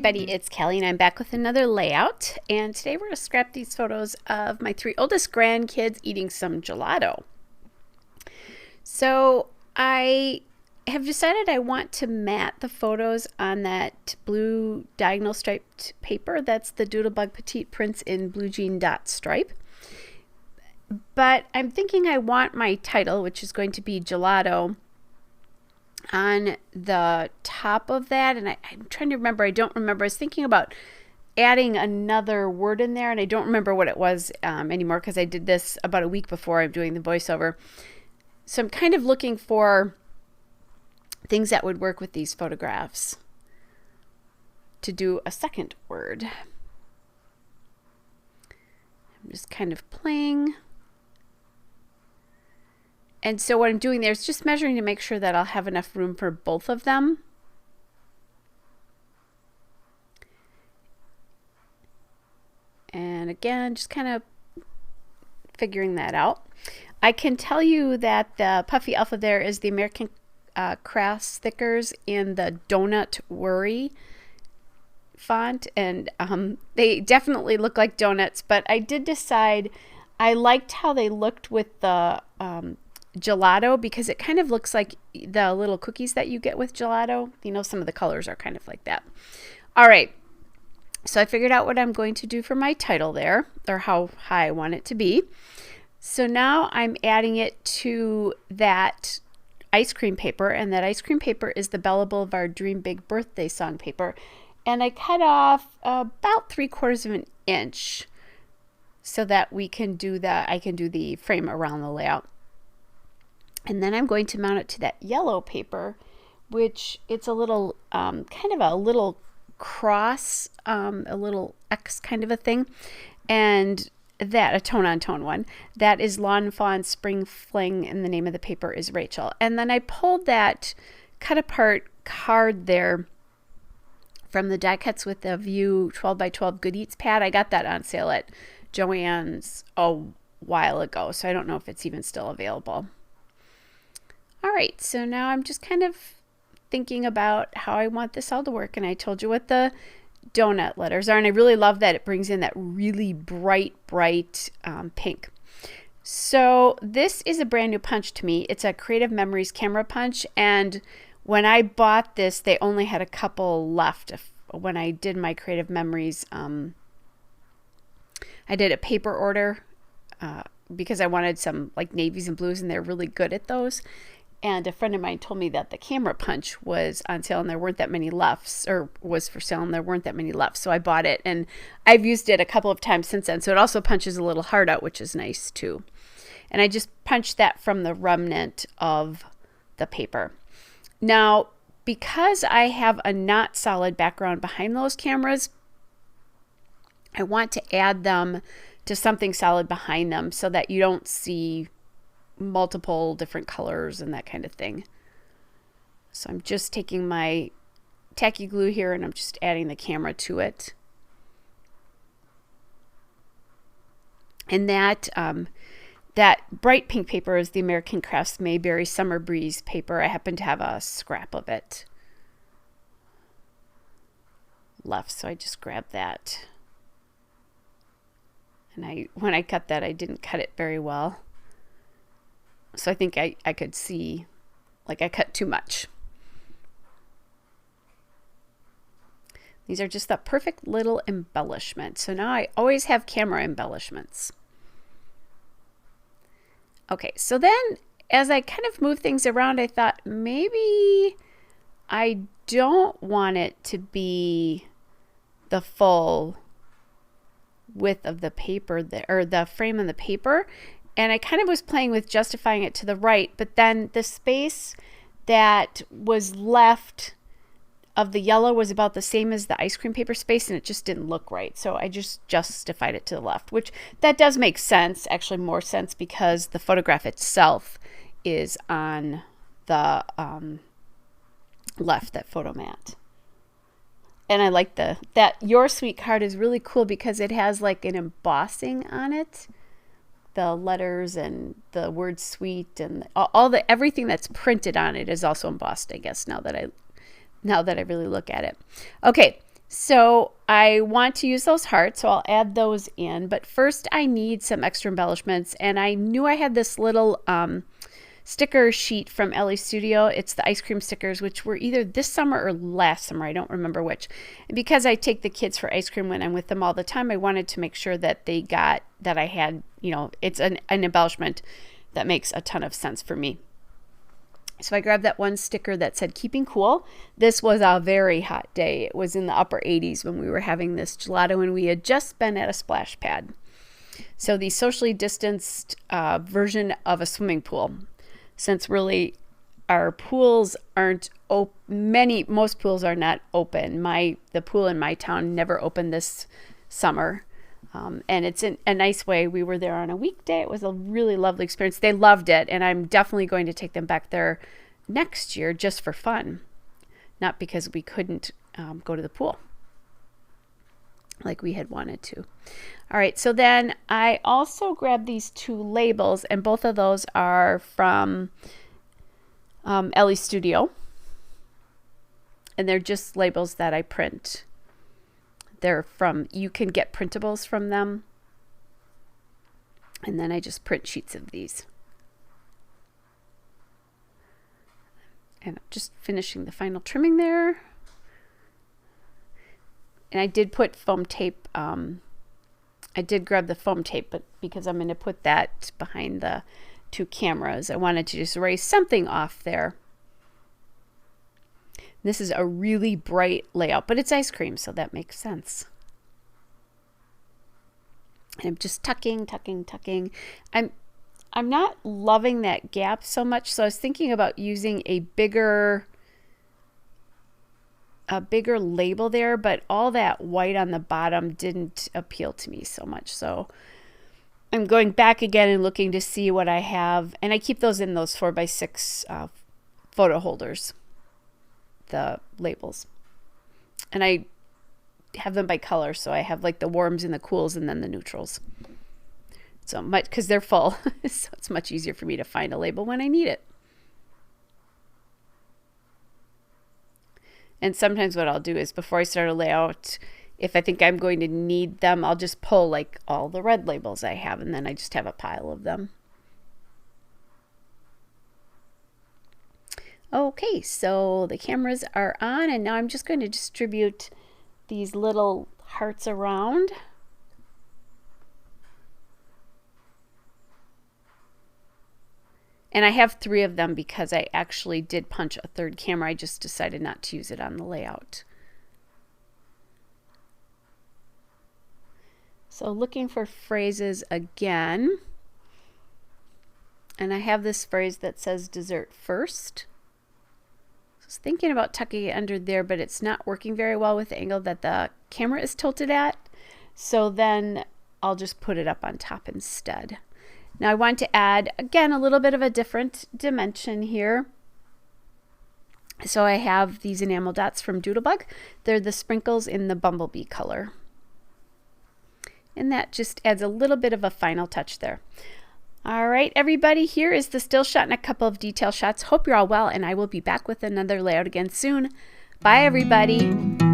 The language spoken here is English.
everybody, it's Kelly and I'm back with another layout, and today we're going to scrap these photos of my 3 oldest grandkids eating some gelato. So I have decided I want to mat the photos on that blue diagonal striped paper. That's the Doodlebug Petite Prints in Blue Jean Dot Stripe. But I'm thinking I want my title, which is going to be Gelato, on the top of that, and I'm trying to remember. I don't remember. I was thinking about adding another word in there, and I don't remember what it was anymore because I did this about a week before I'm doing the voiceover. So I'm kind of looking for things that would work with these photographs to do a second word. I'm just kind of playing. And so what I'm doing there is just measuring to make sure that I'll have enough room for both of them. And again, just kind of figuring that out. I can tell you that the Puffy Alpha there is the American Crafts stickers in the Donut Worry font. And they definitely look like donuts, but I did decide I liked how they looked with the gelato, because it kind of looks like the little cookies that you get with gelato. You know, some of the colors are kind of like that. All right, so I figured out what I'm going to do for my title there, or how high I want it to be. So now I'm adding it to that ice cream paper, and that ice cream paper is the Bella Boulevard Dream Big birthday song paper, and I cut off about 3/4 of an inch so that we can do I can do the frame around the layout. And then I'm going to mount it to that yellow paper, which it's a little kind of a little cross, a little X kind of a thing, and that a tone on tone one. That is Lawn Fawn Spring Fling, and the name of the paper is Rachel. And then I pulled that cut apart card there from the Die Cuts with the View 12x12 Good Eats pad. I got that on sale at Joann's a while ago, so I don't know if it's even still available. All right, so now I'm just kind of thinking about how I want this all to work, and I told you what the donut letters are, and I really love that it brings in that really bright pink. So this is a brand new punch to me. It's a Creative Memories camera punch, and when I bought this, they only had a couple left. When I did my Creative Memories, I did a paper order because I wanted some like navies and blues, and they're really good at those. And a friend of mine told me that the camera punch was on sale and there weren't that many left, or was for sale and there weren't that many left. So I bought it, and I've used it a couple of times since then. So it also punches a little hard out, which is nice too. And I just punched that from the remnant of the paper. Now, because I have a not solid background behind those cameras, I want to add them to something solid behind them so that you don't see multiple different colors and that kind of thing. So I'm just taking my tacky glue here and I'm just adding the camera to it. And that that bright pink paper is the American Crafts Mayberry Summer Breeze paper. I happen to have a scrap of it left, so I just grabbed that. And when I cut that, I didn't cut it very well. So I think I could see, like, I cut too much. These are just the perfect little embellishment. So now I always have camera embellishments. Okay, so then as I kind of move things around, I thought maybe I don't want it to be the full width of the paper there, or the frame of the paper. And I kind of was playing with justifying it to the right, but then the space that was left of the yellow was about the same as the ice cream paper space, and it just didn't look right. So I just justified it to the left, which that does make sense, actually more sense, because the photograph itself is on the left, that photo mat. And I like that Your Sweet card is really cool because it has like an embossing on it. The letters and the word sweet and everything that's printed on it is also embossed, I guess, now that I really look at it. Okay, So I want to use those hearts, so I'll add those in. But first I need some extra embellishments, and I knew I had this little sticker sheet from LA Studio. It's the ice cream stickers, which were either this summer or last summer. I don't remember which. And because I take the kids for ice cream when I'm with them all the time, I wanted to make sure that they got, that I had, you know, it's an embellishment that makes a ton of sense for me. So I grabbed that one sticker that said keeping cool. This was a very hot day. It was in the upper 80s when we were having this gelato, and we had just been at a splash pad. So the socially distanced version of a swimming pool, since really our pools aren't open. Most pools are not open. The pool in my town never opened this summer. And it's in a nice way. We were there on a weekday. It was a really lovely experience. They loved it, and I'm definitely going to take them back there next year just for fun, not because we couldn't go to the pool like we had wanted to. All right, so then I also grabbed these two labels, and both of those are from LA Studio, and they're just labels that I print. They're from, you can get printables from them. And then I just print sheets of these. And I'm just finishing the final trimming there. And I did put foam tape. I did grab the foam tape, but because I'm going to put that behind the two cameras, I wanted to just erase something off there. This is a really bright layout, but it's ice cream, so that makes sense. And I'm just tucking. I'm not loving that gap so much, so I was thinking about using a bigger label there, but all that white on the bottom didn't appeal to me so much. So I'm going back again and looking to see what I have, and I keep those in those 4x6 photo holders, the labels, and I have them by color, so I have like the warms and the cools and then the neutrals, so much because they're full. So it's much easier for me to find a label when I need it. And sometimes what I'll do is, before I start a layout, if I think I'm going to need them, I'll just pull like all the red labels I have, and then I just have a pile of them. Okay, so the cameras are on, and now I'm just going to distribute these little hearts around. And I have 3 of them because I actually did punch a third camera. I just decided not to use it on the layout. So looking for phrases again. And I have this phrase that says dessert first. I was thinking about tucking it under there, but it's not working very well with the angle that the camera is tilted at. So then I'll just put it up on top instead. Now I want to add, again, a little bit of a different dimension here. So I have these enamel dots from Doodlebug. They're the sprinkles in the bumblebee color. And that just adds a little bit of a final touch there. All right, everybody, here is the still shot and a couple of detail shots. Hope you're all well, and I will be back with another layout again soon. Bye, everybody.